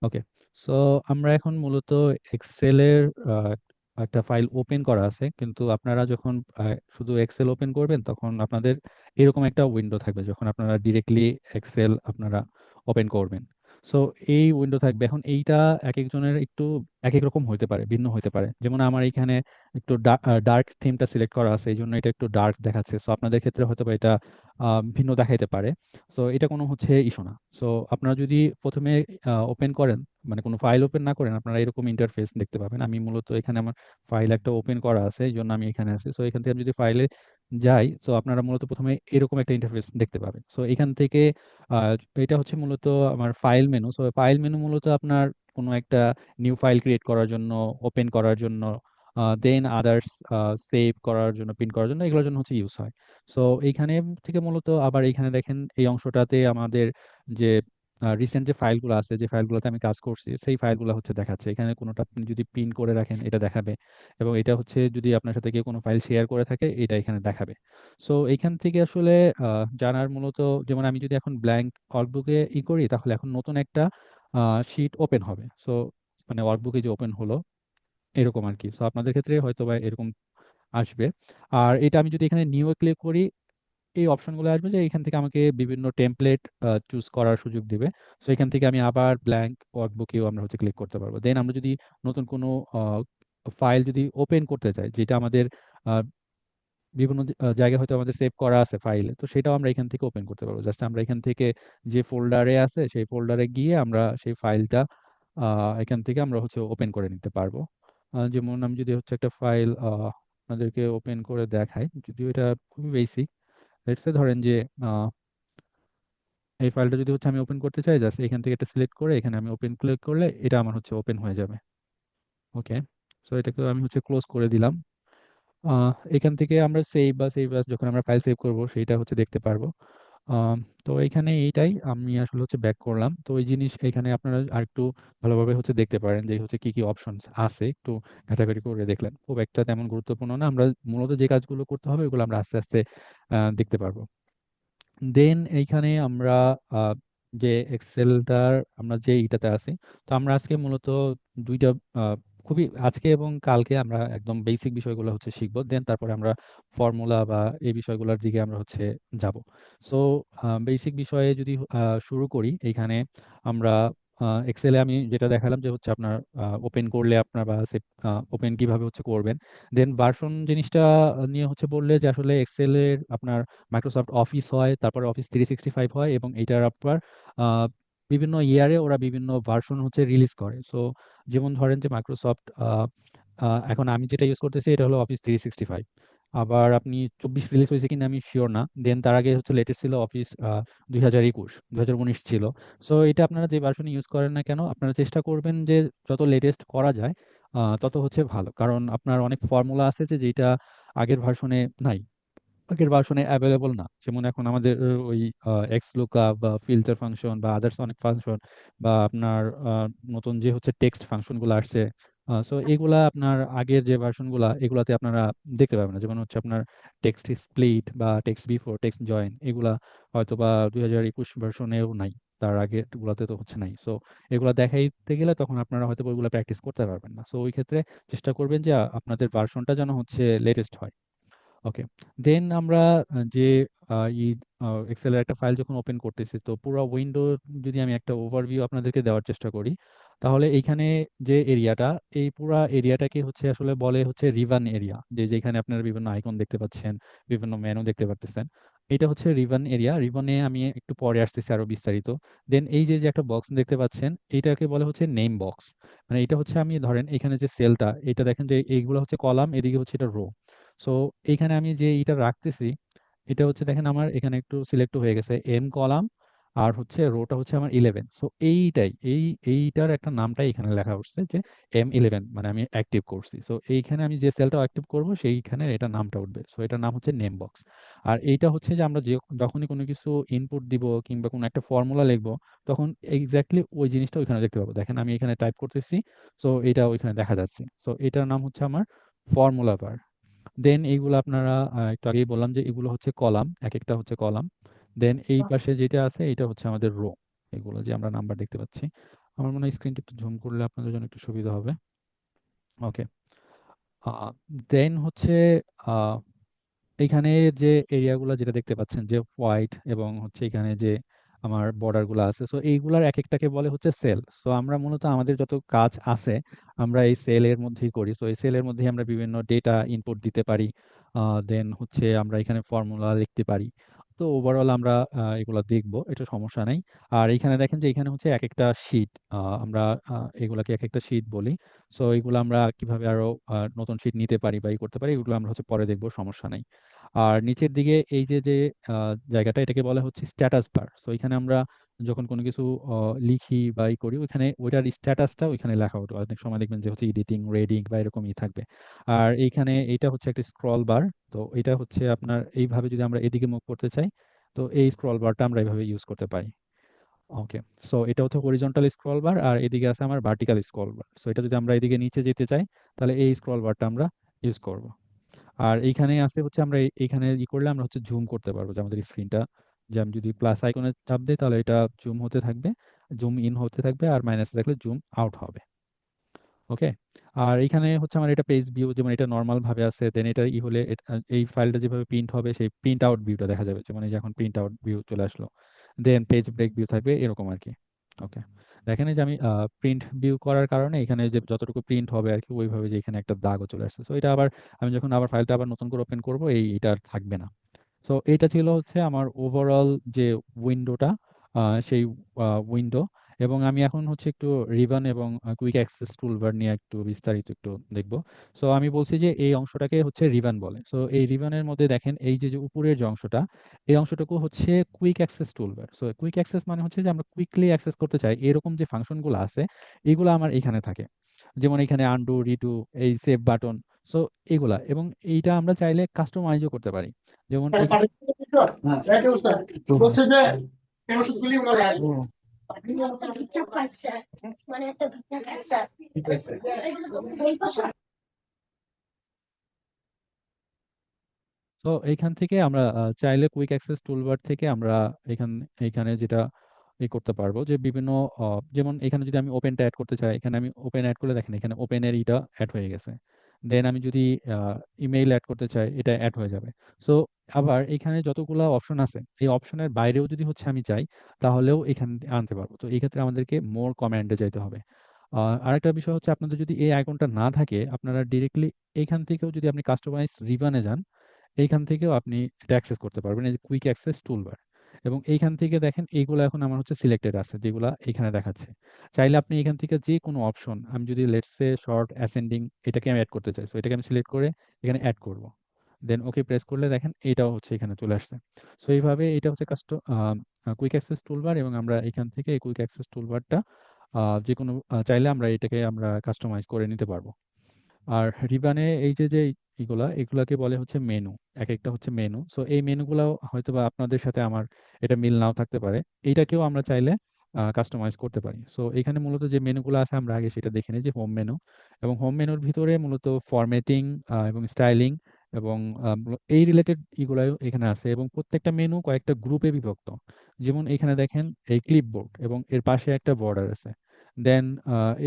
ওকে। So আমরা এখন মূলত এক্সেলের একটা ফাইল ওপেন করা আছে, কিন্তু আপনারা যখন শুধু এক্সেল ওপেন করবেন তখন আপনাদের এরকম একটা উইন্ডো থাকবে যখন আপনারা ডিরেক্টলি এক্সেল আপনারা ওপেন করবেন। সো এই উইন্ডো থাকবে। এখন এইটা এক একজনের একটু এক এক রকম হতে পারে, ভিন্ন হতে পারে। যেমন আমার এখানে একটু ডার্ক থিমটা সিলেক্ট করা আছে, এই জন্য এটা একটু ডার্ক দেখাচ্ছে। সো আপনাদের ক্ষেত্রে হয়তো বা এটা ভিন্ন দেখাইতে পারে। সো এটা কোনো হচ্ছে ইস্যু না। সো আপনারা যদি প্রথমে ওপেন করেন, মানে কোনো ফাইল ওপেন না করেন, আপনারা এরকম ইন্টারফেস দেখতে পাবেন। আমি মূলত এখানে আমার ফাইল একটা ওপেন করা আছে, এই জন্য আমি এখানে আছি। সো এখান থেকে আমি যদি ফাইলে যাই, তো আপনারা মূলত প্রথমে এরকম একটা ইন্টারফেস দেখতে পাবেন। সো এখান থেকে আহ, এটা হচ্ছে মূলত আমার file menu. So file menu মূলত আপনার কোনো একটা নিউ ফাইল ক্রিয়েট করার জন্য, ওপেন করার জন্য, দেন আদার্স সেভ করার জন্য, প্রিন্ট করার জন্য, এগুলোর জন্য হচ্ছে ইউজ হয়। সো এইখানে থেকে মূলত আবার এইখানে দেখেন এই অংশটাতে আমাদের যে রিসেন্ট যে ফাইলগুলো আছে, যে ফাইলগুলোতে আমি কাজ করছি, সেই ফাইলগুলো হচ্ছে দেখাচ্ছে। এখানে কোনোটা আপনি যদি পিন করে রাখেন এটা দেখাবে, এবং এটা হচ্ছে যদি আপনার সাথে কেউ কোনো ফাইল শেয়ার করে থাকে এটা এখানে দেখাবে। সো এইখান থেকে আসলে জানার মূলত, যেমন আমি যদি এখন ব্ল্যাঙ্ক ওয়ার্কবুকে করি, তাহলে এখন নতুন একটা শিট ওপেন হবে। সো মানে ওয়ার্কবুকে যে ওপেন হলো এরকম আর কি। সো আপনাদের ক্ষেত্রে হয়তো বা এরকম আসবে। আর এটা আমি যদি এখানে নিউ ক্লিক করি, এই অপশনগুলো আসবে যে এখান থেকে আমাকে বিভিন্ন টেমপ্লেট চুজ করার সুযোগ দিবে। সো এখান থেকে আমি আবার ব্ল্যাঙ্ক ওয়ার্কবুকেও আমরা হচ্ছে ক্লিক করতে পারবো। দেন আমরা যদি নতুন কোনো ফাইল যদি ওপেন করতে চাই, যেটা আমাদের আহ, বিভিন্ন জায়গায় হয়তো আমাদের সেভ করা আছে ফাইলে, তো সেটাও আমরা এখান থেকে ওপেন করতে পারবো। জাস্ট আমরা এখান থেকে যে ফোল্ডারে আছে সেই ফোল্ডারে গিয়ে আমরা সেই ফাইলটা এখান থেকে আমরা হচ্ছে ওপেন করে নিতে পারবো। যেমন আমি যদি হচ্ছে একটা ফাইল আপনাদেরকে ওপেন করে দেখাই, যদিও এটা খুবই বেসিক। লেটস সে ধরেন যে আহ, এই ফাইলটা যদি হচ্ছে আমি ওপেন করতে চাই, জাস্ট এখান থেকে এটা সিলেক্ট করে এখানে আমি ওপেন ক্লিক করলে এটা আমার হচ্ছে ওপেন হয়ে যাবে। ওকে। সো এটাকে আমি হচ্ছে ক্লোজ করে দিলাম। এখান থেকে আমরা সেভ আস যখন আমরা ফাইল সেভ করব সেটা হচ্ছে দেখতে পারবো। আম, তো এখানে এইটাই আমি আসলে হচ্ছে ব্যাক করলাম। তো এই জিনিস এখানে আপনারা আরেকটু ভালোভাবে হচ্ছে দেখতে পারেন যে হচ্ছে কি কি অপশন আছে, একটু ঘাটাঘাটি করে দেখলেন। খুব একটা তেমন গুরুত্বপূর্ণ না, আমরা মূলত যে কাজগুলো করতে হবে ওগুলো আমরা আস্তে আস্তে দেখতে পারবো। দেন এইখানে আমরা আহ, যে এক্সেলটার আমরা যে ইটাতে আছি, তো আমরা আজকে মূলত দুইটা খুবই আজকে এবং কালকে আমরা একদম বেসিক বিষয়গুলো হচ্ছে শিখবো। দেন তারপরে আমরা ফর্মুলা বা এই বিষয়গুলোর দিকে আমরা হচ্ছে যাব। সো বেসিক বিষয়ে যদি শুরু করি, এইখানে আমরা এক্সেলে আমি যেটা দেখালাম যে হচ্ছে আপনার ওপেন করলে আপনার বা ওপেন কিভাবে হচ্ছে করবেন। দেন ভার্সন জিনিসটা নিয়ে হচ্ছে বললে যে আসলে এক্সেলের আপনার মাইক্রোসফট অফিস হয়, তারপরে অফিস 365 হয়, এবং এটার আপনার আহ, বিভিন্ন ইয়ারে ওরা বিভিন্ন ভার্সন হচ্ছে রিলিজ করে। সো যেমন ধরেন যে মাইক্রোসফট এখন আমি যেটা ইউজ করতেছি এটা হলো অফিস 365। আবার আপনি 24 রিলিজ হয়েছে কিনা আমি শিওর না। দেন তার আগে হচ্ছে লেটেস্ট ছিল অফিস 2019 ছিল। সো এটা আপনারা যে ভার্সন ইউজ করেন না কেন, আপনারা চেষ্টা করবেন যে যত লেটেস্ট করা যায় তত হচ্ছে ভালো। কারণ আপনার অনেক ফর্মুলা আছে যে যেটা আগের ভার্সনে নাই, আগের ভার্সনে অ্যাভেলেবল না। যেমন এখন আমাদের ওই এক্স লুকআপ বা ফিল্টার ফাংশন বা আদার্স অনেক ফাংশন, বা আপনার নতুন যে হচ্ছে টেক্সট ফাংশন গুলো আসছে, সো এগুলা আপনার আগের যে ভার্সন গুলা এগুলাতে আপনারা দেখতে পাবেন না। যেমন হচ্ছে আপনার টেক্সট স্প্লিট বা টেক্সট বিফোর, টেক্সট জয়েন, এগুলা হয়তো বা 2021 ভার্সনেও নাই, তার আগে গুলাতে তো হচ্ছে নাই। সো এগুলা দেখাইতে গেলে তখন আপনারা হয়তো ওইগুলা প্র্যাকটিস করতে পারবেন না। সো ওই ক্ষেত্রে চেষ্টা করবেন যে আপনাদের ভার্সনটা যেন হচ্ছে লেটেস্ট হয়। ওকে। দেন আমরা যে এক্সেলের একটা ফাইল যখন ওপেন করতেছি, তো পুরো উইন্ডো যদি আমি একটা ওভারভিউ আপনাদেরকে দেওয়ার চেষ্টা করি, তাহলে এইখানে যে এরিয়াটা, এই পুরো এরিয়াটাকে হচ্ছে আসলে বলে হচ্ছে রিবান এরিয়া, যে যেখানে আপনারা বিভিন্ন আইকন দেখতে পাচ্ছেন, বিভিন্ন মেনু দেখতে পাচ্ছেন। এটা হচ্ছে রিবান এরিয়া। রিবনে আমি একটু পরে আসতেছি আরো বিস্তারিত। দেন এই যে যে একটা বক্স দেখতে পাচ্ছেন, এইটাকে বলে হচ্ছে নেম বক্স। মানে এটা হচ্ছে, আমি ধরেন এখানে যে সেলটা, এটা দেখেন যে এইগুলো হচ্ছে কলাম, এদিকে হচ্ছে এটা রো। সো এইখানে আমি যে এটা রাখতেছি, এটা হচ্ছে দেখেন আমার এখানে একটু সিলেক্ট হয়ে গেছে এম কলাম, আর হচ্ছে রোটা হচ্ছে আমার 11। সো এইটার একটা নামটাই এখানে লেখা উঠছে যে M11, মানে আমি অ্যাক্টিভ করছি। সো এইখানে আমি যে সেলটা অ্যাক্টিভ করব সেইখানে এটা নামটা উঠবে। সো এটার নাম হচ্ছে নেম বক্স। আর এইটা হচ্ছে যে আমরা যে যখনই কোনো কিছু ইনপুট দিব কিংবা কোনো একটা ফর্মুলা লিখবো, তখন এক্স্যাক্টলি ওই জিনিসটা ওইখানে দেখতে পাবো। দেখেন আমি এখানে টাইপ করতেছি, সো এটা ওইখানে দেখা যাচ্ছে। সো এটার নাম হচ্ছে আমার ফর্মুলা বার। দেন এইগুলো আপনারা একটু আগেই বললাম যে এগুলো হচ্ছে কলাম, এক একটা হচ্ছে কলাম। দেন এই পাশে যেটা আছে এটা হচ্ছে আমাদের রো, এগুলো যে আমরা নাম্বার দেখতে পাচ্ছি। আমার মনে হয় স্ক্রিনটা একটু জুম করলে আপনাদের জন্য একটু সুবিধা হবে। ওকে। দেন হচ্ছে আহ, এখানে যে এরিয়াগুলো যেটা দেখতে পাচ্ছেন যে হোয়াইট এবং হচ্ছে এখানে যে আমার বর্ডার গুলো আছে, সো এইগুলার এক একটাকে বলে হচ্ছে সেল। সো আমরা মূলত আমাদের যত কাজ আছে আমরা এই সেলের মধ্যেই করি। সো এই সেলের মধ্যেই আমরা বিভিন্ন ডেটা ইনপুট দিতে পারি, দেন হচ্ছে আমরা এখানে ফর্মুলা লিখতে পারি। তো ওভারঅল আমরা এগুলা দেখবো, এটা সমস্যা নাই। আর এখানে দেখেন যে এখানে হচ্ছে এক একটা শীট, আমরা এগুলাকে এক একটা শীট বলি। সো এগুলো আমরা কিভাবে আরো নতুন শীট নিতে পারি বা ই করতে পারি, এগুলো আমরা হচ্ছে পরে দেখবো, সমস্যা নাই। আর নিচের দিকে এই যে যে জায়গাটা, এটাকে বলা হচ্ছে স্ট্যাটাস বার। সো এখানে আমরা যখন কোনো কিছু লিখি বা ই করি, ওইখানে ওইটার স্ট্যাটাসটা ওইখানে লেখা হতো। অনেক সময় দেখবেন যে হচ্ছে এডিটিং, রেডিং বা এরকমই থাকবে। আর এইখানে এটা হচ্ছে একটা স্ক্রল বার। তো এটা হচ্ছে আপনার এইভাবে যদি আমরা এদিকে মুভ করতে চাই, তো এই স্ক্রল বারটা আমরা এইভাবে ইউজ করতে পারি। ওকে। সো এটা হচ্ছে হরিজন্টাল স্ক্রল বার, আর এদিকে আছে আমার ভার্টিক্যাল স্ক্রল বার। সো এটা যদি আমরা এদিকে নিচে যেতে চাই, তাহলে এই স্ক্রল বারটা আমরা ইউজ করব। আর এইখানে আছে হচ্ছে আমরা এইখানে ই করলে আমরা হচ্ছে জুম করতে পারবো, যে আমাদের স্ক্রিনটা, যে আমি যদি প্লাস আইকনে চাপ দিই তাহলে এটা জুম হতে থাকবে, জুম ইন হতে থাকবে, আর মাইনাসে থাকলে জুম আউট হবে। ওকে। আর এখানে হচ্ছে আমার এটা পেজ ভিউ, যেমন এটা নর্মাল ভাবে আছে, দেন এটা ই হলে এই ফাইলটা যেভাবে প্রিন্ট হবে সেই প্রিন্ট আউট ভিউটা দেখা যাবে, যেমন এই যে এখন প্রিন্ট আউট ভিউ চলে আসলো। দেন পেজ ব্রেক ভিউ থাকবে, এরকম আর কি। ওকে। দেখেন এই যে আমি প্রিন্ট ভিউ করার কারণে এখানে যে যতটুকু প্রিন্ট হবে আর কি, ওইভাবে যে এখানে একটা দাগও চলে আসছে। তো এটা আবার আমি যখন আবার ফাইলটা আবার নতুন করে ওপেন করবো, এটা আর থাকবে না। সো এটা ছিল হচ্ছে আমার ওভারঅল যে উইন্ডোটা, সেই উইন্ডো। এবং আমি এখন হচ্ছে একটু রিবন এবং কুইক অ্যাক্সেস টুলবার নিয়ে একটু বিস্তারিত একটু দেখব। সো আমি বলছি যে এই অংশটাকে হচ্ছে রিবন বলে। সো এই রিবনের মধ্যে দেখেন এই যে যে উপরের যে অংশটা, এই অংশটুকু হচ্ছে quick access toolbar. So quick access মানে হচ্ছে যে আমরা কুইকলি অ্যাক্সেস করতে চাই এরকম যে ফাংশনগুলো আছে, এগুলো আমার এখানে থাকে। যেমন এখানে আনডু, রিডু, এই সেভ বাটন, সো এগুলা। এবং এইটা আমরা চাইলে কাস্টমাইজও করতে পারি। যেমন এখানে বলছে যে এই ওষুধগুলি ওরা লাগবে। তো এইখান থেকে আমরা চাইলে কুইক অ্যাক্সেস টুলবার থেকে আমরা এখান এখানে যেটা করতে পারবো যে বিভিন্ন যেমন এখানে যদি আমি ওপেনটা অ্যাড করতে চাই, এখানে আমি ওপেন অ্যাড করলে দেখেন এখানে ওপেনের ইটা অ্যাড হয়ে গেছে। দেন আমি যদি ইমেইল অ্যাড করতে চাই, এটা অ্যাড হয়ে যাবে। সো আবার এখানে যতগুলো অপশন আছে, এই অপশনের বাইরেও যদি হচ্ছে আমি চাই, তাহলেও এখানে আনতে পারবো। তো এই ক্ষেত্রে আমাদেরকে মোর কমান্ডে যাইতে হবে। আরেকটা বিষয় হচ্ছে, আপনাদের যদি এই আইকনটা না থাকে, আপনারা ডিরেক্টলি এইখান থেকেও যদি আপনি কাস্টমাইজ রিবানে যান, এইখান থেকেও আপনি এটা অ্যাক্সেস করতে পারবেন, এই যে কুইক অ্যাক্সেস টুলবার। এবং এইখান থেকে দেখেন এইগুলো এখন আমার হচ্ছে সিলেক্টেড আছে, যেগুলো এখানে দেখাচ্ছে। চাইলে আপনি এখান থেকে যে কোনো অপশন, আমি যদি লেটস সে শর্ট অ্যাসেন্ডিং, এটাকে আমি অ্যাড করতে চাই, সো এটাকে আমি সিলেক্ট করে এখানে অ্যাড করব। দেন ওকে প্রেস করলে দেখেন এটাও হচ্ছে এখানে চলে আসছে। সো এইভাবে এটা হচ্ছে কুইক অ্যাক্সেস টুলবার। এবং আমরা এখান থেকে এই কুইক অ্যাক্সেস টুলবারটা যে কোনো চাইলে আমরা এটাকে আমরা কাস্টমাইজ করে নিতে পারবো। আর রিবানে এই যে যে এগুলাকে বলে হচ্ছে মেনু। এক একটা হচ্ছে মেনু। সো এই মেনুগুলো হয়তো বা আপনাদের সাথে আমার এটা মিল নাও থাকতে পারে। এইটাকেও আমরা চাইলে কাস্টমাইজ করতে পারি। সো এখানে মূলত যে মেনুগুলো আছে আমরা আগে সেটা দেখে নিই, যে হোম মেনু। এবং হোম মেনুর ভিতরে মূলত ফরম্যাটিং এবং স্টাইলিং এবং এই রিলেটেড ইগুলো এখানে আছে। এবং প্রত্যেকটা মেনু কয়েকটা গ্রুপে বিভক্ত। যেমন এখানে দেখেন এই ক্লিপবোর্ড এবং এর পাশে একটা বর্ডার আছে। দেন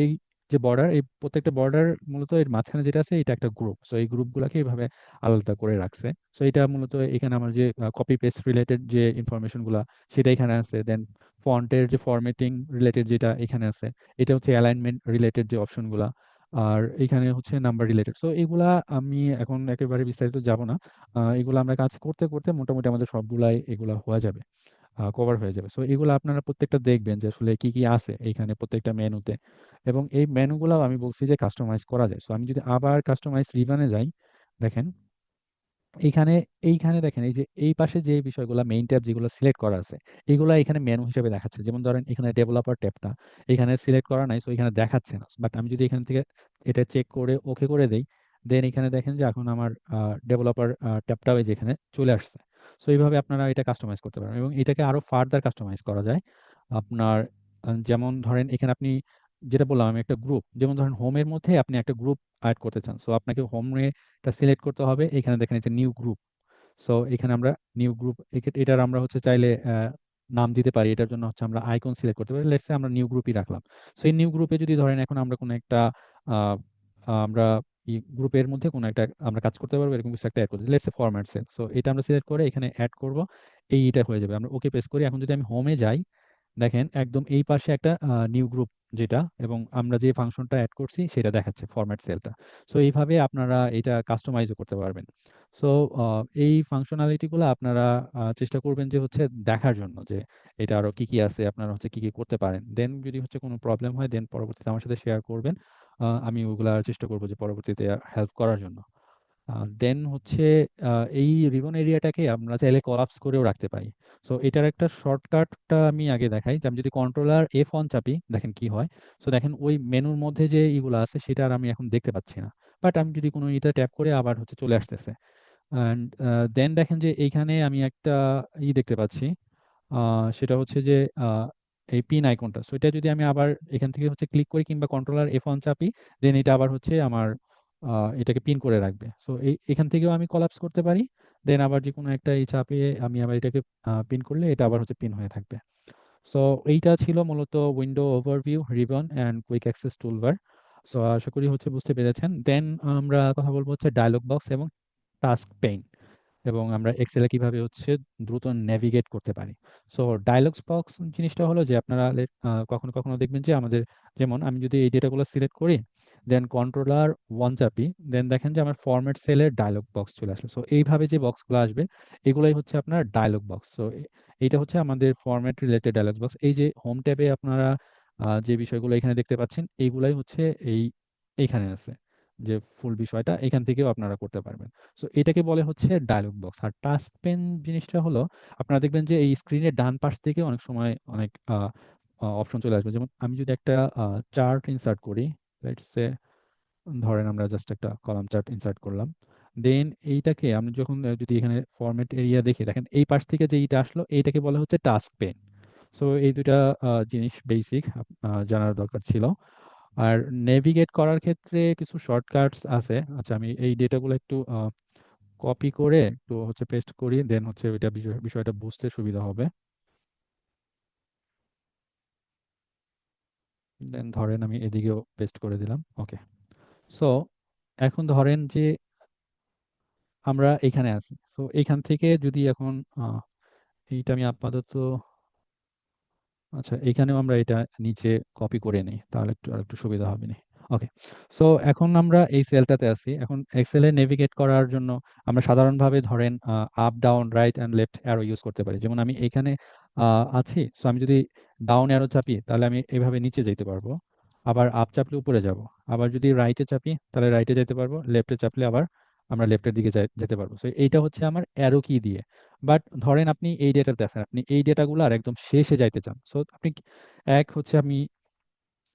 এই যে বর্ডার, এই প্রত্যেকটা বর্ডার মূলত এর মাঝখানে যেটা আছে এটা একটা গ্রুপ। সো এই গ্রুপগুলোকে এইভাবে আলাদা করে রাখছে। সো এটা মূলত এখানে আমার যে কপি পেস্ট রিলেটেড যে ইনফরমেশন গুলা, সেটা এখানে আছে। দেন ফন্টের যে ফরম্যাটিং রিলেটেড যেটা এখানে আছে, এটা হচ্ছে অ্যালাইনমেন্ট রিলেটেড যে অপশন গুলা। আর এখানে হচ্ছে নাম্বার রিলেটেড। সো এগুলা আমি এখন একেবারে বিস্তারিত যাব না। এগুলো আমরা কাজ করতে করতে মোটামুটি আমাদের সবগুলাই এগুলা হয়ে যাবে, কভার হয়ে যাবে। সো এগুলো আপনারা প্রত্যেকটা দেখবেন যে আসলে কি কি আছে এইখানে প্রত্যেকটা মেনুতে। এবং এই মেনুগুলো আমি বলছি যে কাস্টমাইজ করা যায়। সো আমি যদি আবার কাস্টমাইজ রিবানে যাই, দেখেন এইখানে এইখানে দেখেন এই যে এই পাশে যে বিষয়গুলো মেইন ট্যাব যেগুলো সিলেক্ট করা আছে, এগুলো এখানে মেনু হিসেবে দেখাচ্ছে। যেমন ধরেন এখানে ডেভেলপার ট্যাবটা এখানে সিলেক্ট করা নাই, সো এখানে দেখাচ্ছে না। বাট আমি যদি এখান থেকে এটা চেক করে ওকে করে দেই, দেন এখানে দেখেন যে এখন আমার ডেভেলপার ট্যাবটাও এই যে এখানে চলে আসছে। সো এইভাবে আপনারা এটা কাস্টমাইজ করতে পারেন এবং এটাকে আরো ফার্দার কাস্টমাইজ করা যায়। আপনার যেমন ধরেন এখানে আপনি যেটা বললাম, আমি একটা গ্রুপ, যেমন ধরেন হোমের মধ্যে আপনি একটা গ্রুপ অ্যাড করতে চান, সো আপনাকে হোমে এটা সিলেক্ট করতে হবে। এখানে দেখেন যে নিউ গ্রুপ। সো এখানে আমরা নিউ গ্রুপ, এটার আমরা হচ্ছে চাইলে নাম দিতে পারি, এটার জন্য হচ্ছে আমরা আইকন সিলেক্ট করতে পারি। লেটস সে আমরা নিউ গ্রুপই রাখলাম। সো এই নিউ গ্রুপে যদি ধরেন এখন আমরা কোনো একটা আহ, আমরা গ্রুপের মধ্যে কোনো একটা আমরা কাজ করতে পারবো, এরকম কিছু একটা অ্যাড করতে, let's say format sell. So এটা আমরা সিলেক্ট করে এখানে অ্যাড করব, এইটা হয়ে যাবে। আমরা ওকে প্রেস করি। এখন যদি আমি হোমে যাই, দেখেন একদম এই পাশে একটা নিউ গ্রুপ যেটা, এবং আমরা যে ফাংশনটা অ্যাড করছি সেটা দেখাচ্ছে ফরম্যাট সেলটা। সো এইভাবে আপনারা এটা কাস্টমাইজও করতে পারবেন। সো এই ফাংশনালিটিগুলো আপনারা চেষ্টা করবেন যে হচ্ছে দেখার জন্য যে এটা আরো কি কি আছে, আপনারা হচ্ছে কি কি করতে পারেন। দেন যদি হচ্ছে কোনো প্রবলেম হয়, দেন পরবর্তীতে আমার সাথে শেয়ার করবেন। আমি ওগুলা চেষ্টা করবো যে পরবর্তীতে হেল্প করার জন্য। দেন হচ্ছে এই রিবন এরিয়াটাকে আমরা চাইলে কলাপস করেও রাখতে পারি। সো এটার একটা শর্টকাটটা আমি আগে দেখাই, যে আমি যদি কন্ট্রোলার F1 চাপি দেখেন কি হয়। সো দেখেন ওই মেনুর মধ্যে যে ইগুলো আছে সেটা আর আমি এখন দেখতে পাচ্ছি না। বাট আমি যদি কোনো এটা ট্যাপ করে আবার হচ্ছে চলে আসতেছে। অ্যান্ড দেন দেখেন যে এইখানে আমি একটা দেখতে পাচ্ছি, সেটা হচ্ছে যে আহ, এই পিন আইকনটা। সো এটা যদি আমি আবার এখান থেকে হচ্ছে ক্লিক করি কিংবা কন্ট্রোলার F1 চাপি, দেন এটা আবার হচ্ছে আমার এটাকে পিন করে রাখবে। সো এখান থেকেও আমি কলাপস করতে পারি। দেন আবার যে কোনো একটা এই চাপিয়ে আমি আবার এটাকে পিন করলে এটা আবার হচ্ছে পিন হয়ে থাকবে। সো এইটা ছিল মূলত window overview, ribbon and quick access toolbar. So আশা করি হচ্ছে বুঝতে পেরেছেন। দেন আমরা কথা বলবো হচ্ছে ডায়লগ বক্স এবং টাস্ক পেইন, এবং আমরা এক্সেলে কিভাবে হচ্ছে দ্রুত নেভিগেট করতে পারি। সো ডায়লগস বক্স জিনিসটা হলো যে আপনারা কখনো কখনো দেখবেন যে আমাদের, যেমন আমি যদি এই ডেটাগুলো সিলেক্ট করি, দেন কন্ট্রোলার 1 চাপি, দেন দেখেন যে আমার ফরম্যাট সেলের ডায়লগ বক্স চলে আসলো। সো এইভাবে যে বক্সগুলো আসবে এগুলাই হচ্ছে আপনার ডায়লগ বক্স। সো এইটা হচ্ছে আমাদের ফরম্যাট রিলেটেড ডায়লগ বক্স। এই যে হোম ট্যাবে আপনারা যে বিষয়গুলো এখানে দেখতে পাচ্ছেন এইগুলাই হচ্ছে এই এইখানে আছে, যে ফুল বিষয়টা এখান থেকেও আপনারা করতে পারবেন। সো এটাকে বলে হচ্ছে ডায়লগ বক্স। আর টাস্ক পেন জিনিসটা হলো, আপনারা দেখবেন যে এই স্ক্রিনের ডান পাশ থেকে অনেক সময় অনেক অপশন চলে আসবে। যেমন আমি যদি একটা চার্ট ইনসার্ট করি, লেটস সে ধরেন আমরা জাস্ট একটা কলাম চার্ট ইনসার্ট করলাম, দেন এইটাকে আমি যখন যদি এখানে ফরম্যাট এরিয়া দেখি, দেখেন এই পাশ থেকে যে এইটা আসলো এইটাকে বলে হচ্ছে টাস্ক পেন। সো এই দুইটা জিনিস বেসিক জানার দরকার ছিল। আর নেভিগেট করার ক্ষেত্রে কিছু শর্টকাটস আছে। আচ্ছা, আমি এই ডেটাগুলো একটু কপি করে একটু হচ্ছে পেস্ট করি, দেন হচ্ছে ওইটা বিষয়টা বুঝতে সুবিধা হবে। দেন ধরেন আমি এদিকেও পেস্ট করে দিলাম। ওকে। সো এখন ধরেন যে আমরা এখানে আছি। সো এখান থেকে যদি এখন এইটা আমি আপাতত, আচ্ছা এখানেও আমরা এটা নিচে কপি করে নিই, তাহলে একটু আর একটু সুবিধা হবে না। ওকে। সো এখন আমরা এই সেলটাতে আছি। এখন এক্সেলে নেভিগেট করার জন্য আমরা সাধারণভাবে ধরেন up down right and left arrow use করতে পারি। যেমন আমি এখানে আছি, সো আমি যদি ডাউন অ্যারো চাপি তাহলে আমি এভাবে নিচে যেতে পারবো, আবার আপ চাপলে উপরে যাব। আবার যদি রাইটে চাপি তাহলে রাইটে যেতে পারবো, লেফটে চাপলে আবার আমরা লেফটের দিকে যেতে পারবো। সো এইটা হচ্ছে আমার অ্যারো কি দিয়ে। বাট ধরেন আপনি এই ডেটাতে আছেন, আপনি এই ডেটাগুলো আর একদম শেষে যাইতে চান। সো আপনি এক হচ্ছে আমি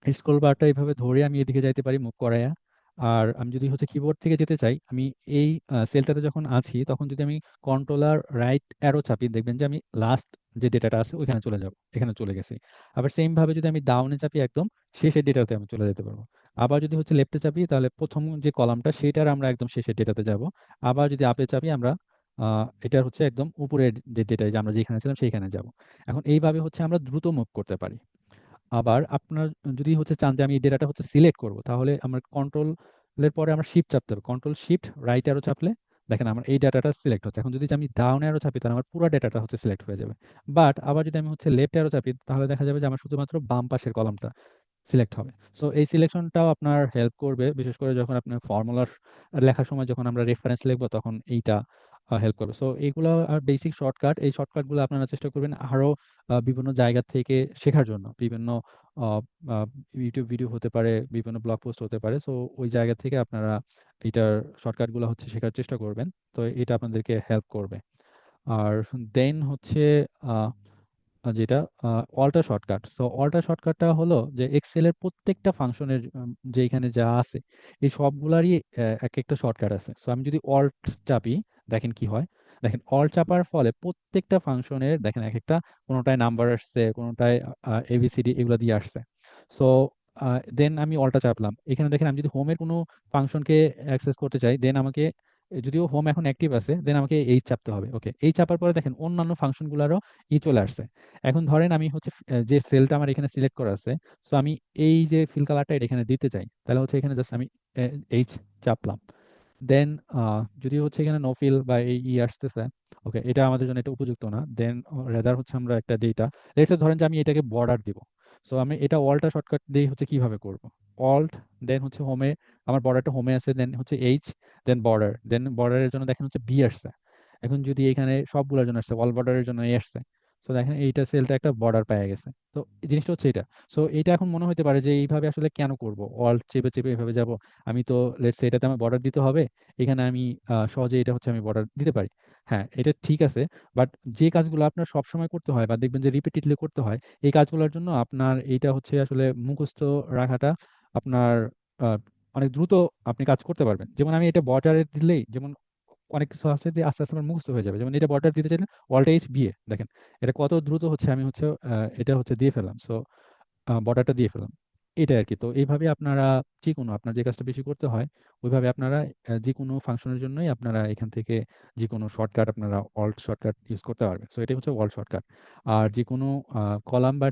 স্ক্রল বারটা এইভাবে ধরে আমি এদিকে যাইতে পারি মুভ করায়া। আর আমি যদি হচ্ছে কিবোর্ড থেকে যেতে চাই, আমি এই সেলটাতে যখন আছি তখন যদি আমি কন্ট্রোলার রাইট অ্যারো চাপি, দেখবেন যে আমি লাস্ট যে ডেটাটা আছে ওইখানে চলে যাব, এখানে চলে গেছি। আবার সেম ভাবে যদি আমি ডাউনে চাপি একদম শেষের ডেটাতে আমি চলে যেতে পারবো। আবার যদি হচ্ছে লেফটে চাপি তাহলে প্রথম যে কলামটা সেটার আমরা একদম শেষের ডেটাতে যাব। আবার যদি আপে চাপি আমরা এটা হচ্ছে একদম উপরের যে ডেটা, যে আমরা যেখানে ছিলাম সেইখানে যাব। এখন এইভাবে হচ্ছে আমরা দ্রুত মুভ করতে পারি। আবার আপনার যদি হচ্ছে চান যে আমি এই ডেটাটা হচ্ছে সিলেক্ট করব, তাহলে আমার কন্ট্রোলের পরে আমরা শিফট চাপতে হবে। কন্ট্রোল শিফট রাইট অ্যারো চাপলে দেখেন আমার এই ডাটাটা সিলেক্ট হচ্ছে। এখন যদি আমি ডাউন অ্যারো চাপি তাহলে আমার পুরো ডেটাটা হচ্ছে সিলেক্ট হয়ে যাবে। বাট আবার যদি আমি হচ্ছে লেফট অ্যারো চাপি তাহলে দেখা যাবে যে আমার শুধুমাত্র বাম পাশের কলামটা সিলেক্ট হবে। সো এই সিলেকশনটাও আপনার হেল্প করবে, বিশেষ করে যখন আপনি ফর্মুলার লেখার সময় যখন আমরা রেফারেন্স লিখবো তখন এইটা হেল্প করবে। সো এইগুলো আর বেসিক শর্টকাট, এই শর্টকাটগুলো আপনারা চেষ্টা করবেন আরো বিভিন্ন জায়গা থেকে শেখার জন্য। বিভিন্ন আহ, আহ, ইউটিউব ভিডিও হতে পারে, বিভিন্ন ব্লগ পোস্ট হতে পারে। সো ওই জায়গা থেকে আপনারা এটার শর্টকাটগুলো হচ্ছে শেখার চেষ্টা করবেন। তো এটা আপনাদেরকে হেল্প করবে। আর দেন হচ্ছে যেটা অল্টার শর্টকাট। সো অল্টার শর্টকাটটা হলো যে এক্সেলের প্রত্যেকটা ফাংশনের যে এখানে যা আছে এই সবগুলারই এক একটা শর্টকাট আছে। সো আমি যদি অল্ট চাপি দেখেন কি হয়। দেখেন অল্ট চাপার ফলে প্রত্যেকটা ফাংশনের দেখেন এক একটা, কোনোটায় নাম্বার আসছে, কোনোটায় এবিসিডি এগুলো দিয়ে আসছে। সো দেন আমি অল্টা চাপলাম, এখানে দেখেন আমি যদি হোমের কোনো ফাংশনকে অ্যাক্সেস করতে চাই, দেন আমাকে যদিও হোম এখন অ্যাক্টিভ আছে, দেন আমাকে এইচ চাপতে হবে। ওকে, এই চাপার পরে দেখেন অন্যান্য ফাংশনগুলোরও চলে আসছে। এখন ধরেন আমি হচ্ছে যে সেলটা আমার এখানে সিলেক্ট করা আছে, সো আমি এই যে ফিল কালারটা এটা এখানে দিতে চাই, তাহলে হচ্ছে এখানে জাস্ট আমি এইচ চাপলাম। দেন যদি হচ্ছে এখানে নো ফিল বা এই আসতেছে, ওকে, এটা আমাদের জন্য এটা উপযুক্ত না, দেন রেদার হচ্ছে আমরা একটা ডেটা, লেটস ধরেন যে আমি এটাকে বর্ডার দিব। সো আমি এটা অল্টা শর্টকাট দিয়ে হচ্ছে কিভাবে করব, অল্ট, দেন হচ্ছে হোমে, আমার বর্ডারটা হোমে আছে, দেন হচ্ছে এইচ, দেন বর্ডার, দেন বর্ডারের জন্য দেখেন হচ্ছে বি আসছে। এখন যদি এখানে সবগুলোর জন্য আসছে, অল বর্ডারের জন্য এ আসছে, সো দেখেন এইটা সেলটা একটা বর্ডার পেয়ে গেছে। তো এই জিনিসটা হচ্ছে এটা। সো এটা এখন মনে হতে পারে যে এইভাবে আসলে কেন করব, অল্ট চেপে চেপে এইভাবে যাব, আমি তো লেটস এটাতে আমার বর্ডার দিতে হবে, এখানে আমি সহজে এটা হচ্ছে আমি বর্ডার দিতে পারি। হ্যাঁ, এটা ঠিক আছে, বাট যে কাজগুলো আপনার সব সময় করতে হয় বা দেখবেন যে রিপিটেডলি করতে হয়, এই কাজগুলোর জন্য আপনার এইটা হচ্ছে আসলে মুখস্থ রাখাটা আপনার আহ, অনেক দ্রুত আপনি কাজ করতে পারবেন। যেমন আমি এটা বর্ডারে দিলেই যেমন অনেক কিছু আছে যে আস্তে আস্তে আমার মুখস্থ হয়ে যাবে, যেমন এটা বর্ডার দিতে চাইলে অল্ট এইচ বিয়ে দেখেন এটা কত দ্রুত হচ্ছে আমি হচ্ছে এটা হচ্ছে দিয়ে ফেললাম। সো বর্ডারটা দিয়ে ফেললাম, এটাই আর কি। তো এইভাবে আপনারা যে কোনো আপনার যে কাজটা বেশি করতে হয় ওইভাবে আপনারা যে কোনো ফাংশনের জন্যই আপনারা এখান থেকে যে কোনো শর্টকাট আপনারা অল্ট শর্টকাট ইউজ করতে পারবেন। সো এটাই হচ্ছে অল্ট শর্টকাট। আর যে কোনো কলাম বা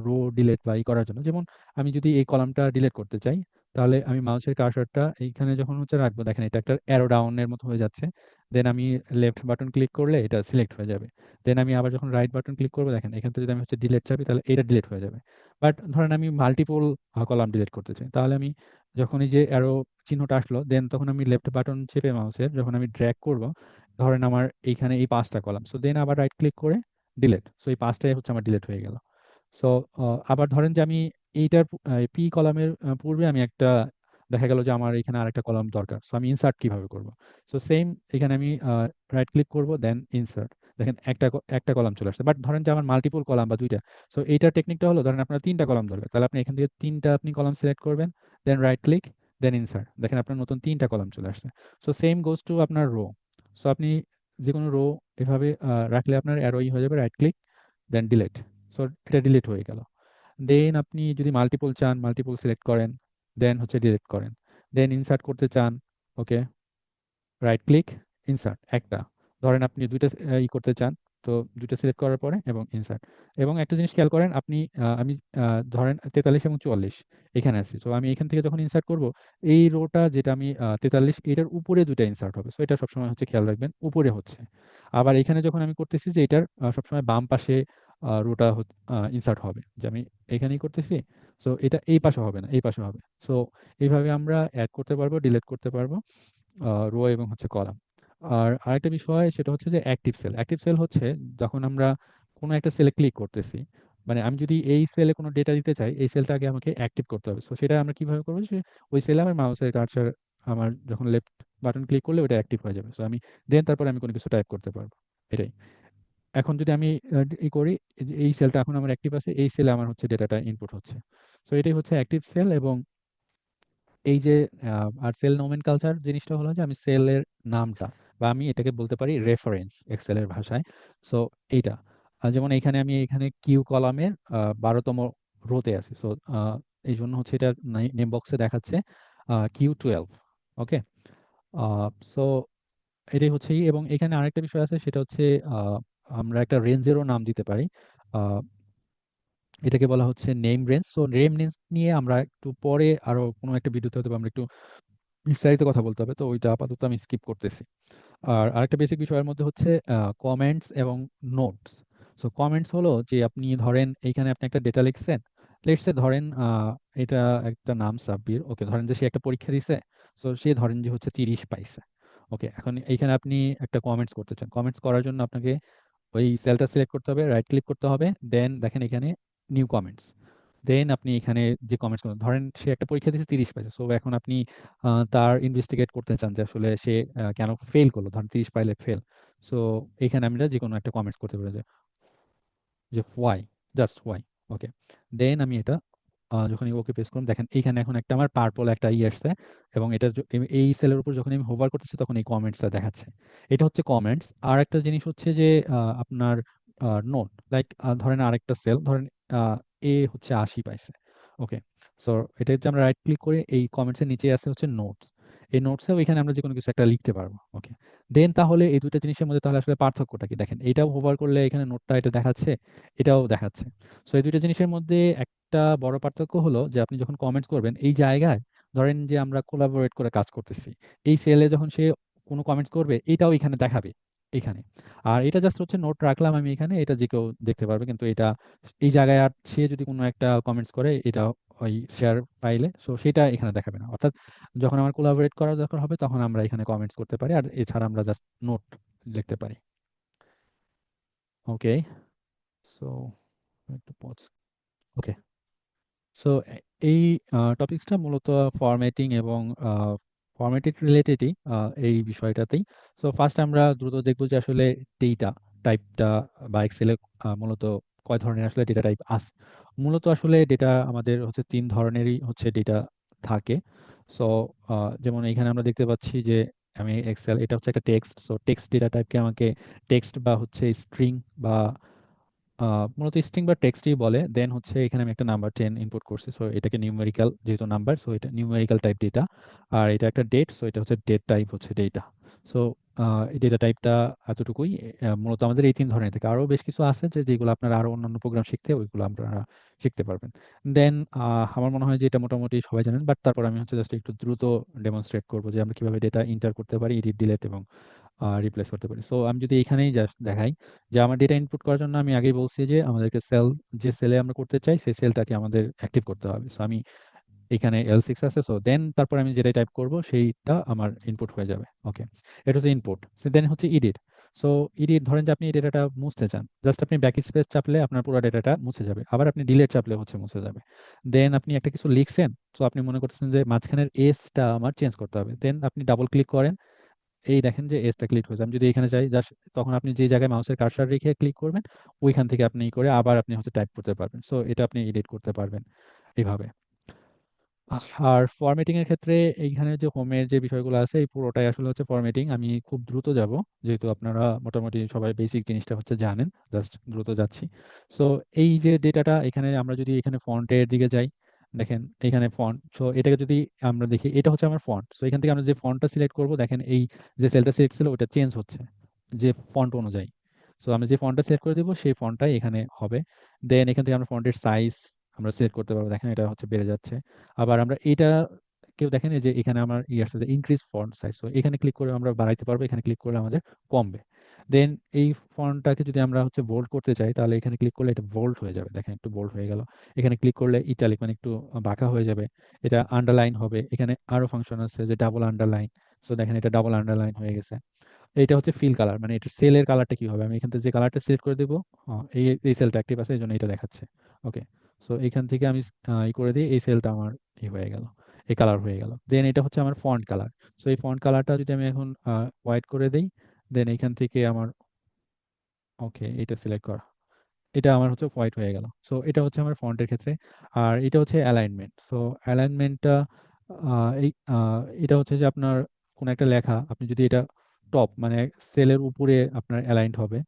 রো ডিলিট বা ই করার জন্য, যেমন আমি যদি এই কলামটা ডিলিট করতে চাই, তাহলে আমি মাউসের কার্সরটা এইখানে যখন হচ্ছে রাখবো, দেখেন এটা একটা অ্যারো ডাউনের মতো হয়ে যাচ্ছে, দেন আমি লেফট বাটন ক্লিক করলে এটা সিলেক্ট হয়ে যাবে। দেন আমি আবার যখন রাইট বাটন ক্লিক করবো, দেখেন এখান থেকে যদি আমি হচ্ছে ডিলিট চাপি তাহলে এটা ডিলিট হয়ে যাবে। বাট ধরেন আমি মাল্টিপল কলাম ডিলিট করতে চাই, তাহলে আমি যখন এই যে অ্যারো চিহ্নটা আসলো, দেন তখন আমি লেফট বাটন চেপে মাউসের যখন আমি ড্র্যাগ করব, ধরেন আমার এইখানে এই 5টা কলাম, সো দেন আবার রাইট ক্লিক করে ডিলিট, সো এই 5টাই হচ্ছে আমার ডিলিট হয়ে গেল। সো আবার ধরেন যে আমি এইটার পি কলামের পূর্বে আমি একটা, দেখা গেল যে আমার এখানে আরেকটা কলাম দরকার, সো আমি ইনসার্ট কিভাবে করব। সো সেম, এখানে আমি রাইট ক্লিক করব, দেন ইনসার্ট, দেখেন একটা কলাম চলে আসছে। বাট ধরেন যে আমার মাল্টিপল কলাম বা দুইটা, সো এইটার টেকনিকটা হলো ধরেন আপনার 3টা কলাম দরকার, তাহলে আপনি এখান থেকে 3টা আপনি কলাম সিলেক্ট করবেন, দেন রাইট ক্লিক, দেন ইনসার্ট, দেখেন আপনার নতুন 3টা কলাম চলে আসছে। সো সেম গোজ টু আপনার রো। সো আপনি যে কোনো রো এভাবে রাখলে আপনার অ্যারোই হয়ে যাবে, রাইট ক্লিক, দেন ডিলিট, সো এটা ডিলিট হয়ে গেল। দেন আপনি যদি মাল্টিপল চান, মাল্টিপল সিলেক্ট করেন, দেন হচ্ছে ডিলিট করেন, দেন ইনসার্ট করতে চান, ওকে, রাইট ক্লিক, ইনসার্ট একটা, ধরেন আপনি দুইটা করতে চান, তো দুইটা সিলেক্ট করার পরে এবং ইনসার্ট। এবং একটা জিনিস খেয়াল করেন আপনি, আমি ধরেন 43 এবং 44 এখানে আছি, তো আমি এখান থেকে যখন ইনসার্ট করব, এই রোটা যেটা আমি 43 এটার উপরে দুইটা ইনসার্ট হবে, সো এটা সবসময় হচ্ছে খেয়াল রাখবেন উপরে হচ্ছে। আবার এখানে যখন আমি করতেছি যে এটার সবসময় বাম পাশে রোটা ইনসার্ট হবে, যে আমি এখানেই করতেছি, সো এটা এই পাশে হবে না, এই পাশে হবে। সো এইভাবে আমরা অ্যাড করতে পারবো, ডিলিট করতে পারবো রো এবং হচ্ছে কলাম। আর আরেকটা বিষয় সেটা হচ্ছে যে অ্যাক্টিভ সেল। অ্যাক্টিভ সেল হচ্ছে যখন আমরা কোনো একটা সেলে ক্লিক করতেছি, মানে আমি যদি এই সেলে কোনো ডেটা দিতে চাই, এই সেলটাকে আমাকে অ্যাক্টিভ করতে হবে। সো সেটা আমরা কিভাবে করবো, যে ওই সেলে আমার মাউসের কার্সার, আমার যখন লেফট বাটন ক্লিক করলে ওটা অ্যাক্টিভ হয়ে যাবে। সো আমি দেন তারপরে আমি কোনো কিছু টাইপ করতে পারবো, এটাই। এখন যদি আমি করি, এই সেলটা এখন আমার অ্যাক্টিভ আছে, এই সেলে আমার হচ্ছে ডেটাটা ইনপুট হচ্ছে। সো এটাই হচ্ছে অ্যাক্টিভ সেল। এবং এই যে আর সেল নোমেনক্লাচার জিনিসটা হলো যে আমি সেলের নামটা, বা আমি এটাকে বলতে পারি রেফারেন্স এক্সেলের ভাষায়। সো এইটা যেমন এখানে আমি এখানে কিউ কলামের 12তম রোতে আছি, সো এই জন্য হচ্ছে এটা নেম বক্সে দেখাচ্ছে Q12। ওকে, সো এটাই হচ্ছে এবং এখানে আরেকটা বিষয় আছে সেটা হচ্ছে আহ, আমরা একটা রেঞ্জেরও নাম দিতে পারি। আহ, এটাকে বলা হচ্ছে name range. So name range নিয়ে আমরা একটু পরে আরো কোনো একটা ভিডিওতে হয়তো বা আমরা একটু বিস্তারিত কথা বলতে হবে, তো ওইটা আপাতত আমি স্কিপ করতেছি। আর আরেকটা বেসিক বিষয়ের মধ্যে হচ্ছে কমেন্টস এবং নোটস। সো কমেন্টস হলো যে আপনি ধরেন এইখানে আপনি একটা ডেটা লিখছেন, লেটসে ধরেন এটা একটা নাম সাব্বির, ওকে, ধরেন যে সে একটা পরীক্ষা দিছে, সো সে ধরেন যে হচ্ছে 30 পাইছে। ওকে, এখন এইখানে আপনি একটা কমেন্টস করতে চান, কমেন্টস করার জন্য আপনাকে ওই সেলটা সিলেক্ট করতে হবে, রাইট ক্লিক করতে হবে, দেন দেখেন এখানে নিউ কমেন্টস, দেন আপনি এখানে যে কমেন্টস করুন, ধরেন সে একটা পরীক্ষা দিয়েছে 30 পাইছে, সো এখন আপনি তার ইনভেস্টিগেট করতে চান যে আসলে সে কেন ফেল করলো, ধরেন 30 পাইলে ফেল। সো এখানে আমরা যে কোনো একটা কমেন্টস করতে পারি, যে হোয়াই, জাস্ট হোয়াই। ওকে, দেন আমি এটা যখন ওকে প্রেস করুন, দেখেন এইখানে এখন একটা আমার পার্পল একটা আসছে, এবং এটা এই সেলের উপর যখন আমি হোভার করতেছি তখন এই কমেন্টসটা দেখাচ্ছে। এটা হচ্ছে কমেন্টস। আর একটা জিনিস হচ্ছে যে আপনার নোট, লাইক ধরেন আরেকটা সেল, ধরেন এ হচ্ছে 80 পাইছে। ওকে, সো এটা হচ্ছে আমরা রাইট ক্লিক করে এই কমেন্টসের নিচে আছে হচ্ছে নোটস। এই নোটসেও এখানে আমরা যে কোনো কিছু একটা লিখতে পারবো। ওকে, দেন তাহলে এই দুইটা জিনিসের মধ্যে তাহলে আসলে পার্থক্যটা কি দেখেন, এটাও হোভার করলে এখানে নোটটা এটা দেখাচ্ছে, এটাও দেখাচ্ছে। সো এই দুইটা জিনিসের মধ্যে একটা বড় পার্থক্য হলো যে আপনি যখন কমেন্টস করবেন এই জায়গায়, ধরেন যে আমরা কোলাবোরেট করে কাজ করতেছি, এই সেলে যখন সে কোনো কমেন্টস করবে এটাও এখানে দেখাবে এখানে। আর এটা জাস্ট হচ্ছে নোট রাখলাম আমি এখানে, এটা যে কেউ দেখতে পারবে, কিন্তু এটা এই জায়গায় আর সে যদি কোনো একটা কমেন্টস করে এটা ওই শেয়ার ফাইলে, সো সেটা এখানে দেখাবে না। অর্থাৎ যখন আমার কোলাবোরেট করার দরকার হবে তখন আমরা এখানে কমেন্টস করতে পারি, আর এছাড়া আমরা জাস্ট নোট লিখতে পারি। ওকে, সো একটু পজ। ওকে, সো এই টপিকসটা মূলত ফরম্যাটিং এবং ফরম্যাটেড রিলেটেডই, এই বিষয়টাতেই। সো ফার্স্ট আমরা দ্রুত দেখবো যে আসলে ডেটা টাইপটা বা এক্সেলে মূলত কয় ধরনের আসলে ডেটা টাইপ আছে। মূলত আসলে ডেটা আমাদের হচ্ছে তিন ধরনেরই হচ্ছে ডেটা থাকে। সো যেমন এখানে আমরা দেখতে পাচ্ছি যে আমি এক্সেল, এটা হচ্ছে একটা টেক্সট, সো টেক্সট ডেটা টাইপকে আমাকে টেক্সট বা হচ্ছে স্ট্রিং বা মূলত স্ট্রিং বা টেক্সটই বলে। দেন হচ্ছে এখানে আমি একটা নাম্বার 10 ইনপুট করছি, সো এটাকে নিউমেরিক্যাল যেহেতু নাম্বার, সো এটা নিউমেরিক্যাল টাইপ ডেটা। আর এটা একটা ডেট, সো এটা হচ্ছে ডেট টাইপ হচ্ছে ডেটা। সো এই ডেটা টাইপটা এতটুকুই। মূলত আমাদের এই তিন ধরনের থেকে আরো বেশ কিছু আছে যে যেগুলো আপনারা আরো অন্যান্য প্রোগ্রাম শিখতে ওইগুলো আপনারা শিখতে পারবেন। দেন আমার মনে হয় যে এটা মোটামুটি সবাই জানেন, বাট তারপর আমি হচ্ছে জাস্ট একটু দ্রুত ডেমনস্ট্রেট করবো যে আমরা কিভাবে ডেটা ইন্টার করতে পারি, এডিট ডিলেট এবং রিপ্লেস করতে পারি। সো আমি যদি এখানেই জাস্ট দেখাই যে আমার ডেটা ইনপুট করার জন্য আমি আগেই বলছি যে আমাদেরকে সেল, যে সেলে আমরা করতে চাই সেই সেলটাকে আমাদের অ্যাক্টিভ করতে হবে। সো আমি এখানে L6 আছে, সো দেন তারপর আমি যেটা টাইপ করব সেইটা আমার ইনপুট হয়ে যাবে। ওকে, এটা হচ্ছে ইনপুট। দেন হচ্ছে ইডিট। সো ইডিট, ধরেন যে আপনি এই ডেটাটা মুছতে চান, জাস্ট আপনি ব্যাক স্পেস চাপলে আপনার পুরো ডেটাটা মুছে যাবে, আবার আপনি ডিলিট চাপলে হচ্ছে মুছে যাবে। দেন আপনি একটা কিছু লিখছেন, তো আপনি মনে করতেছেন যে মাঝখানের এসটা আমার চেঞ্জ করতে হবে, দেন আপনি ডাবল ক্লিক করেন, এই দেখেন যে এজটা ক্লিক হয়েছে। আমি যদি এখানে যাই জাস্ট, তখন আপনি যে জায়গায় মাউসের কার্সর রেখে ক্লিক করবেন ওইখান থেকে আপনি করে আবার আপনি হচ্ছে টাইপ করতে পারবেন। সো এটা আপনি এডিট করতে পারবেন এইভাবে। আর ফরম্যাটিং এর ক্ষেত্রে এইখানে যে হোমের যে বিষয়গুলো আছে এই পুরোটাই আসলে হচ্ছে ফরম্যাটিং। আমি খুব দ্রুত যাব যেহেতু আপনারা মোটামুটি সবাই বেসিক জিনিসটা হচ্ছে জানেন, জাস্ট দ্রুত যাচ্ছি। সো এই যে ডেটাটা এখানে আমরা যদি এখানে ফন্টের দিকে যাই, দেখেন এখানে ফন্ট, সো এটাকে যদি আমরা দেখি এটা হচ্ছে আমার ফন্ট। সো এখান থেকে আমরা যে ফন্টটা সিলেক্ট করব, দেখেন এই যে সেলটা সিলেক্ট ছিল ওটা চেঞ্জ হচ্ছে যে ফন্ট অনুযায়ী। সো আমরা যে ফন্টটা সিলেক্ট করে দেবো সেই ফন্টটাই এখানে হবে। দেন এখান থেকে আমরা ফন্টের সাইজ আমরা সিলেক্ট করতে পারবো, দেখেন এটা হচ্ছে বেড়ে যাচ্ছে। আবার আমরা এটা কেউ দেখেন এই যে এখানে আমার আসছে যে ইনক্রিজ ফন্ট সাইজ, তো এখানে ক্লিক করে আমরা বাড়াইতে পারবো, এখানে ক্লিক করলে আমাদের কমবে। দেন এই ফন্টটাকে যদি আমরা হচ্ছে বোল্ড করতে চাই তাহলে এখানে ক্লিক করলে এটা বোল্ড হয়ে যাবে, দেখেন একটু বোল্ড হয়ে গেল। এখানে ক্লিক করলে ইটালিক মানে একটু বাঁকা হয়ে যাবে, এটা আন্ডারলাইন হবে। এখানে আরো ফাংশন আছে যে ডাবল আন্ডারলাইন, সো দেখেন এটা ডাবল আন্ডারলাইন হয়ে গেছে। এটা হচ্ছে ফিল কালার, মানে এটা সেলের কালারটা কি হবে, আমি এখান থেকে যে কালারটা সিলেক্ট করে দেবো, এই এই সেলটা অ্যাক্টিভ আছে এই জন্য এটা দেখাচ্ছে। ওকে, সো এখান থেকে আমি ই করে দিই, এই সেলটা আমার ই হয়ে গেল, এই কালার হয়ে গেল। দেন এটা হচ্ছে আমার ফন্ট কালার। সো এই ফন্ট কালারটা যদি আমি এখন হোয়াইট করে দিই, দেন এখান থেকে আমার, ওকে এটা সিলেক্ট করা, এটা আমার হচ্ছে হোয়াইট হয়ে গেল। সো এটা হচ্ছে আমার ফন্টের ক্ষেত্রে। আর এটা হচ্ছে অ্যালাইনমেন্ট। সো অ্যালাইনমেন্টটা এই এটা হচ্ছে যে আপনার কোন একটা লেখা আপনি যদি এটা টপ মানে সেলের উপরে আপনার অ্যালাইনড হবে,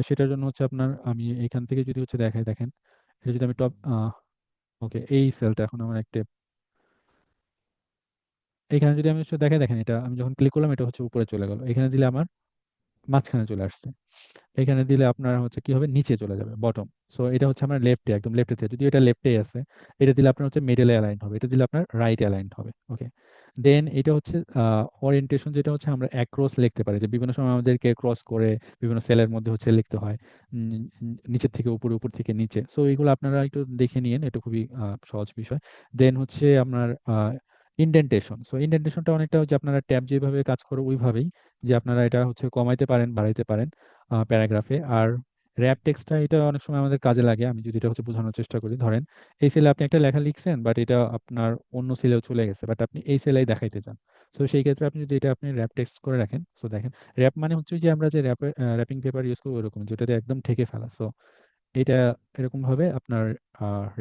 সেটার জন্য হচ্ছে আপনার, আমি এখান থেকে যদি হচ্ছে দেখাই, দেখেন এটা যদি আমি টপ, ওকে এই সেলটা এখন আমার একটা, এখানে যদি আমি হচ্ছে দেখাই, দেখেন এটা আমি যখন ক্লিক করলাম এটা হচ্ছে উপরে চলে গেল, এখানে দিলে আমার মাঝখানে চলে আসছে, এখানে দিলে আপনার হচ্ছে কি হবে নিচে চলে যাবে বটম। সো এটা হচ্ছে আমার লেফটে, একদম লেফটে থেকে, যদি এটা লেফটে আছে এটা দিলে আপনার হচ্ছে মিডলে অ্যালাইন হবে, এটা দিলে আপনার রাইট অ্যালাইন হবে। ওকে, দেন এটা হচ্ছে ওরিয়েন্টেশন, যেটা হচ্ছে আমরা অ্যাক্রস লিখতে পারি, যে বিভিন্ন সময় আমাদেরকে ক্রস করে বিভিন্ন সেলের মধ্যে হচ্ছে লিখতে হয়, নিচের থেকে উপরে, উপর থেকে নিচে। সো এগুলো আপনারা একটু দেখে নিন, এটা খুবই সহজ বিষয়। দেন হচ্ছে আপনার ইন্ডেন্টেশন। সো ইন্ডেন্টেশনটা অনেকটা যে আপনারা ট্যাব যেভাবে কাজ করে ওইভাবেই, যে আপনারা এটা হচ্ছে কমাইতে পারেন বাড়াইতে পারেন প্যারাগ্রাফে। আর র্যাপ টেক্সটটা এটা অনেক সময় আমাদের কাজে লাগে, আমি যদি এটা হচ্ছে বোঝানোর চেষ্টা করি, ধরেন এই সেলে আপনি একটা লেখা লিখছেন বাট এটা আপনার অন্য সেলেও চলে গেছে, বাট আপনি এই সেলাই দেখাইতে চান। সো সেই ক্ষেত্রে আপনি যদি এটা আপনি র্যাপ টেক্সট করে রাখেন, সো দেখেন র্যাপ মানে হচ্ছে যে আমরা যে র্যাপিং পেপার ইউজ করি ওরকম, যেটাতে একদম ঢেকে ফেলা। সো এটা এরকম ভাবে আপনার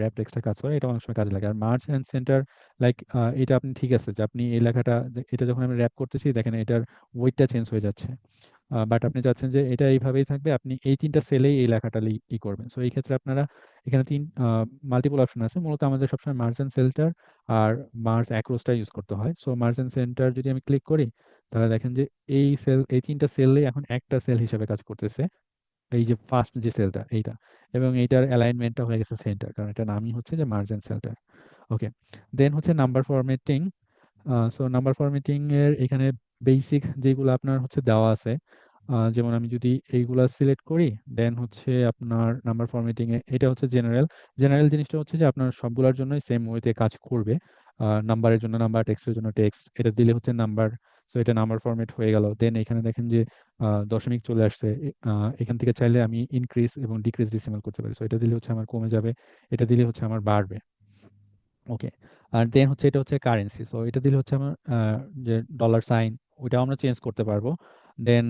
র্যাপ টেক্সটটা কাজ করে, এটা অনেক সময় কাজে লাগে। আর মার্জ এন্ড সেন্টার, লাইক এটা আপনি ঠিক আছে যে আপনি এই লেখাটা এটা যখন আমি র্যাপ করতেছি দেখেন এটার ওয়েটটা চেঞ্জ হয়ে যাচ্ছে। বাট আপনি চাচ্ছেন যে এটা এইভাবেই থাকবে, আপনি এই তিনটা সেলেই এই লেখাটা করবেন। সো এই ক্ষেত্রে আপনারা এখানে মাল্টিপল অপশন আছে। মূলত আমাদের সবসময় মার্জিন সেন্টার আর মার্জ অ্যাক্রোসটা ইউজ করতে হয়। সো মার্জিন সেন্টার যদি আমি ক্লিক করি, তাহলে দেখেন যে এই তিনটা সেলই এখন একটা সেল হিসেবে কাজ করতেছে। এই যে ফার্স্ট যে সেলটা এইটা, এবং এইটার অ্যালাইনমেন্টটা হয়ে গেছে সেন্টার, কারণ এটা নামই হচ্ছে যে মার্জিন সেন্টার। ওকে, দেন হচ্ছে number formatting. So number formatting এর এখানে বেসিক যেগুলো আপনার হচ্ছে দেওয়া আছে, যেমন আমি যদি এইগুলা সিলেক্ট করি, দেন হচ্ছে আপনার নাম্বার ফরম্যাটিং এ এটা হচ্ছে জেনারেল। জেনারেল জিনিসটা হচ্ছে যে আপনার সবগুলোর জন্য সেম ওয়েতে কাজ করবে। নাম্বারের জন্য নাম্বার, টেক্সটের জন্য টেক্সট, এটা দিলে হচ্ছে নাম্বার। সো এটা নাম্বার ফরম্যাট হয়ে গেল। দেন এখানে দেখেন যে দশমিক চলে আসছে। এখান থেকে চাইলে আমি ইনক্রিজ এবং ডিক্রিজ ডিসিমাল করতে পারি। সো এটা দিলে হচ্ছে আমার কমে যাবে, এটা দিলে হচ্ছে আমার বাড়বে। ওকে, আর দেন হচ্ছে এটা হচ্ছে কারেন্সি। সো এটা দিলে হচ্ছে আমার যে ডলার সাইন, ওইটাও আমরা চেঞ্জ করতে পারবো। দেন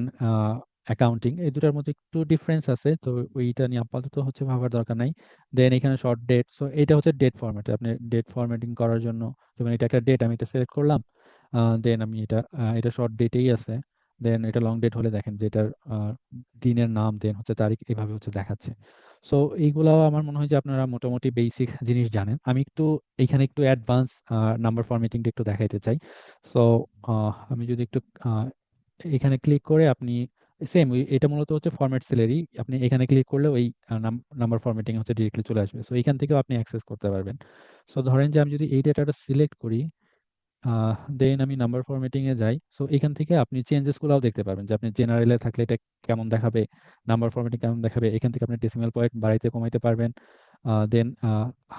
অ্যাকাউন্টিং, এই দুটার মধ্যে একটু ডিফারেন্স আছে, তো ওইটা নিয়ে আপাতত হচ্ছে ভাবার দরকার নাই। দেন এখানে শর্ট ডেট, সো এটা হচ্ছে ডেট ফরম্যাট। আপনি ডেট ফরম্যাটিং করার জন্য, যেমন এটা একটা ডেট, আমি এটা সিলেক্ট করলাম। দেন আমি এটা শর্ট ডেটেই আছে। দেন এটা লং ডেট হলে দেখেন যে এটার দিনের নাম, দেন হচ্ছে তারিখ, এইভাবে হচ্ছে দেখাচ্ছে। সো এইগুলাও আমার মনে হয় যে আপনারা মোটামুটি বেসিক জিনিস জানেন। আমি একটু এখানে একটু অ্যাডভান্স নাম্বার ফরম্যাটিংটা একটু দেখাইতে চাই। সো আমি যদি একটু আহ, এখানে ক্লিক করে আপনি সেম, এটা মূলত হচ্ছে ফরম্যাট সেলেরই, আপনি এখানে ক্লিক করলে ওই নাম্বার ফরম্যাটিং হচ্ছে ডিরেক্টলি চলে আসবে। সো এখান থেকেও আপনি অ্যাক্সেস করতে পারবেন। সো ধরেন যে আমি যদি এই ডেটাটা সিলেক্ট করি, দেন আমি নাম্বার ফরম্যাটিং এ যাই। সো এখান থেকে আপনি চেঞ্জেস গুলাও দেখতে পারবেন, যে আপনি জেনারেলে থাকলে এটা কেমন দেখাবে, নাম্বার ফরম্যাটিং কেমন দেখাবে। এখান থেকে আপনি ডেসিমাল পয়েন্ট বাড়াইতে কমাইতে পারবেন। দেন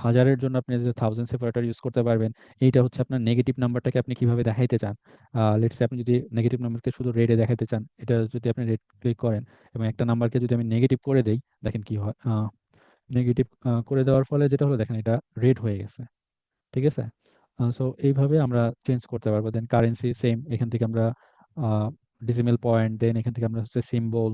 হাজারের জন্য আপনি যে থাউজেন্ড সেপারেটর ইউজ করতে পারবেন। এইটা হচ্ছে আপনার নেগেটিভ নাম্বারটাকে আপনি কিভাবে দেখাইতে চান। লেটস সে আপনি যদি নেগেটিভ নাম্বারকে শুধু রেডে দেখাইতে চান, এটা যদি আপনি রেড ক্লিক করেন এবং একটা নাম্বারকে যদি আমি নেগেটিভ করে দেই, দেখেন কি হয়। নেগেটিভ করে দেওয়ার ফলে যেটা হলো, দেখেন এটা রেড হয়ে গেছে। ঠিক আছে। সো এইভাবে আমরা চেঞ্জ করতে পারবো। দেন কারেন্সি সেম, এখান থেকে আমরা ডিসিমেল পয়েন্ট, দেন এখান থেকে আমরা হচ্ছে সিম্বল,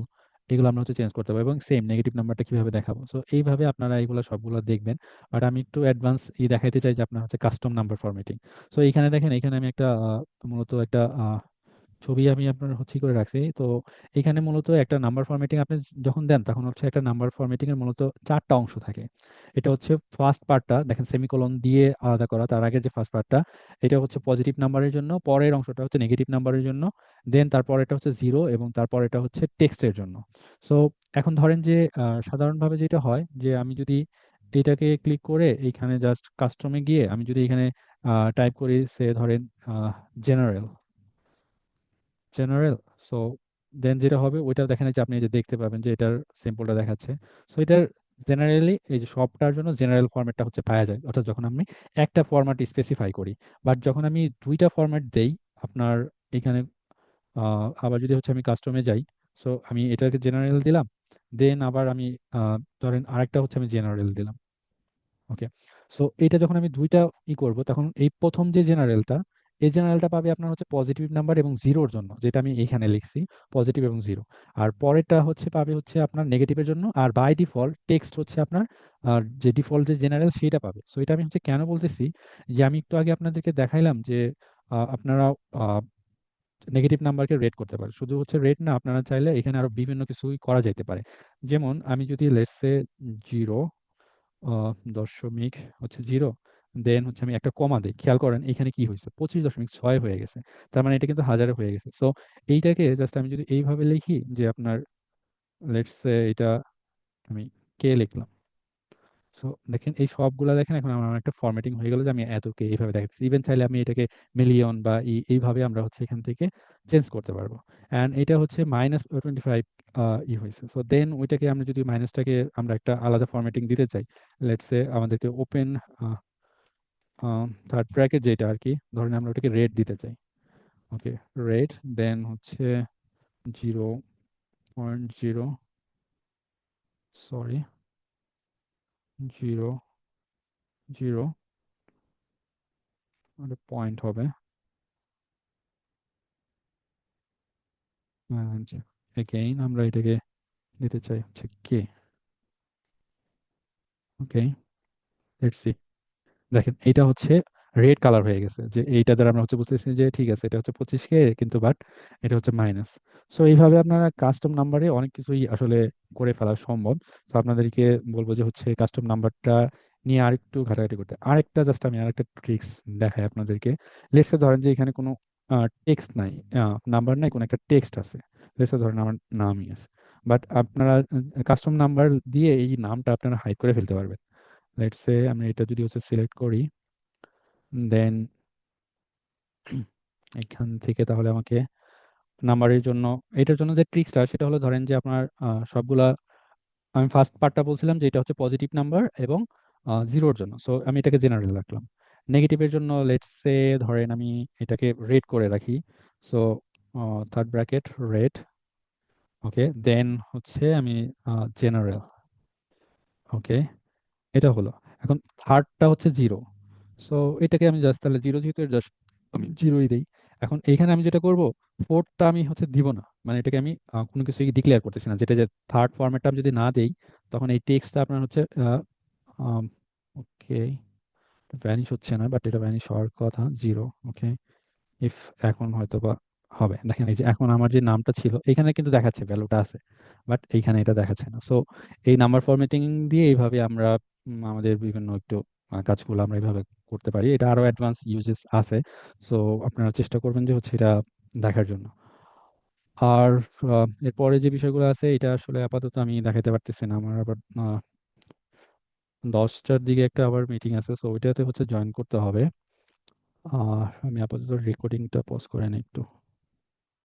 এগুলো আমরা হচ্ছে চেঞ্জ করতে পারবো, এবং সেম নেগেটিভ নাম্বারটা কিভাবে দেখাবো। সো এইভাবে আপনারা এগুলো সবগুলো দেখবেন। বাট আমি একটু অ্যাডভান্স দেখাইতে চাই যে আপনার হচ্ছে কাস্টম নাম্বার ফরম্যাটিং। সো এখানে দেখেন, এখানে আমি একটা মূলত একটা ছবি আমি আপনার হচ্ছে করে রাখছি। তো এখানে মূলত একটা নাম্বার ফরম্যাটিং আপনি যখন দেন, তখন হচ্ছে একটা নাম্বার ফরম্যাটিং এর মূলত চারটা অংশ থাকে। এটা হচ্ছে ফার্স্ট পার্টটা, দেখেন সেমিকোলন দিয়ে আলাদা করা, তার আগে যে ফার্স্ট পার্টটা, এটা হচ্ছে পজিটিভ নাম্বারের জন্য, পরের অংশটা হচ্ছে নেগেটিভ নাম্বারের জন্য, দেন তারপর এটা হচ্ছে জিরো, এবং তারপর এটা হচ্ছে টেক্সটের জন্য। সো এখন ধরেন যে সাধারণভাবে যেটা হয়, যে আমি যদি এটাকে ক্লিক করে এইখানে জাস্ট কাস্টমে গিয়ে আমি যদি এখানে টাইপ করি, সে ধরেন জেনারেল, জেনারেল। সো দেন যেটা হবে ওইটা দেখেন, যে আপনি এই যে দেখতে পাবেন যে এটার সিম্পলটা দেখাচ্ছে। সো এটার জেনারেলি এই যে সবটার জন্য জেনারেল ফরম্যাটটা হচ্ছে পাওয়া যায়, অর্থাৎ যখন আমি একটা ফরম্যাট স্পেসিফাই করি। বাট যখন আমি দুইটা ফরম্যাট দেই আপনার এখানে, আবার যদি হচ্ছে আমি কাস্টমে যাই, সো আমি এটাকে জেনারেল দিলাম, দেন আবার আমি ধরেন আরেকটা হচ্ছে আমি জেনারেল দিলাম। ওকে, সো এটা যখন আমি দুইটা করব, তখন এই প্রথম যে জেনারেলটা, এই জেনারেলটা পাবে আপনার হচ্ছে পজিটিভ নাম্বার এবং জিরোর জন্য, যেটা আমি এইখানে লিখছি, পজিটিভ এবং জিরো। আর পরেরটা হচ্ছে পাবে হচ্ছে আপনার নেগেটিভের জন্য, আর বাই ডিফল্ট টেক্সট হচ্ছে আপনার যে ডিফল্ট যে জেনারেল সেটা পাবে। সো এটা আমি হচ্ছে কেন বলতেছি, যে আমি একটু আগে আপনাদেরকে দেখাইলাম যে আপনারা নেগেটিভ নাম্বারকে রেট করতে পারে, শুধু হচ্ছে রেট না, আপনারা চাইলে এখানে আরো বিভিন্ন কিছুই করা যেতে পারে। যেমন আমি যদি লেটস সে জিরো দশমিক হচ্ছে জিরো, দেন হচ্ছে আমি একটা কমা দিই, খেয়াল করেন এখানে কি হয়েছে, 25.6 হয়ে গেছে। তার মানে এটা কিন্তু হাজারে হয়ে গেছে। সো এইটাকে জাস্ট আমি যদি এইভাবে লিখি, যে আপনার লেটস সে এটা আমি কে লিখলাম। সো দেখেন এই সবগুলা, দেখেন এখন আমার একটা ফরম্যাটিং হয়ে গেল, যে আমি এতকে এইভাবে দেখাচ্ছি। ইভেন চাইলে আমি এটাকে মিলিয়ন বা এইভাবে আমরা হচ্ছে এখান থেকে চেঞ্জ করতে পারবো। অ্যান্ড এটা হচ্ছে -25 হয়েছে। সো দেন ওইটাকে আমরা যদি মাইনাসটাকে আমরা একটা আলাদা ফরম্যাটিং দিতে চাই, লেটস সে আমাদেরকে ওপেন থার্ড ব্র্যাকেট যেটা আর কি, ধরেন আমরা ওটাকে রেড দিতে চাই। ওকে, রেড, দেন হচ্ছে 0.0, সরি, 0.0 পয়েন্ট হবে, and again আমরা এটাকে দিতে চাই হচ্ছে কে। ওকে, লেটস সি, দেখেন এটা হচ্ছে রেড কালার হয়ে গেছে, যে এইটা দ্বারা আমরা হচ্ছে বুঝতেছি যে ঠিক আছে এটা হচ্ছে 25K, কিন্তু বাট এটা হচ্ছে মাইনাস। সো এইভাবে আপনারা কাস্টম নাম্বারে অনেক কিছুই আসলে করে ফেলা সম্ভব। তো আপনাদেরকে বলবো যে হচ্ছে কাস্টম নাম্বারটা নিয়ে আরেকটু ঘাটাঘাটি করতে। আরেকটা জাস্ট আমি আরেকটা ট্রিক্স দেখাই আপনাদেরকে। লেটসে ধরেন যে এখানে কোনো টেক্সট নাই, নাম্বার নাই, কোনো একটা টেক্সট আছে। লেটসে ধরেন আমার নামই আছে, বাট আপনারা কাস্টম নাম্বার দিয়ে এই নামটা আপনারা হাইড করে ফেলতে পারবেন। লেটসে আমি এটা যদি হচ্ছে সিলেক্ট করি, দেন এখান থেকে তাহলে আমাকে নাম্বারের জন্য, এটার জন্য যে ট্রিক্সটা সেটা হলো ধরেন যে আপনার সবগুলা, আমি ফার্স্ট পার্টটা বলছিলাম যে এটা হচ্ছে পজিটিভ নাম্বার এবং জিরোর জন্য, সো আমি এটাকে জেনারেল রাখলাম। নেগেটিভের জন্য লেটস সে ধরেন আমি এটাকে রেড করে রাখি। সো থার্ড ব্র্যাকেট রেড, ওকে, দেন হচ্ছে আমি জেনারেল, ওকে, এটা হলো। এখন থার্ডটা হচ্ছে জিরো, সো এটাকে আমি জাস্ট তাহলে জিরো, যেহেতু জাস্ট আমি জিরোই দিই। এখন এইখানে আমি যেটা করব, ফোর্থটা আমি হচ্ছে দিব না, মানে এটাকে আমি কোনো কিছু ডিক্লেয়ার করতেছি না, যেটা যে থার্ড ফরম্যাটটা আমি যদি না দেই, তখন এই টেক্সটটা আপনার হচ্ছে ওকে, ভ্যানিশ হচ্ছে না, বাট এটা ভ্যানিশ হওয়ার কথা জিরো, ওকে। ইফ এখন হয়তো বা হবে, দেখেন এই যে এখন আমার যে নামটা ছিল এখানে কিন্তু দেখাচ্ছে ভ্যালুটা আছে, বাট এইখানে এটা দেখাচ্ছে না। সো এই নাম্বার ফরম্যাটিং দিয়ে এইভাবে আমরা আমাদের বিভিন্ন একটু কাজগুলো আমরা এইভাবে করতে পারি। এটা আরো অ্যাডভান্স ইউজেস আছে, সো আপনারা চেষ্টা করবেন যে হচ্ছে এটা দেখার জন্য। আর এরপরে যে বিষয়গুলো আছে এটা আসলে আপাতত আমি দেখাতে পারতেছি না, আমার আবার 10টার দিকে একটা আবার মিটিং আছে, সো ওইটাতে হচ্ছে জয়েন করতে হবে। আর আমি আপাতত রেকর্ডিংটা পজ করে নিই একটু।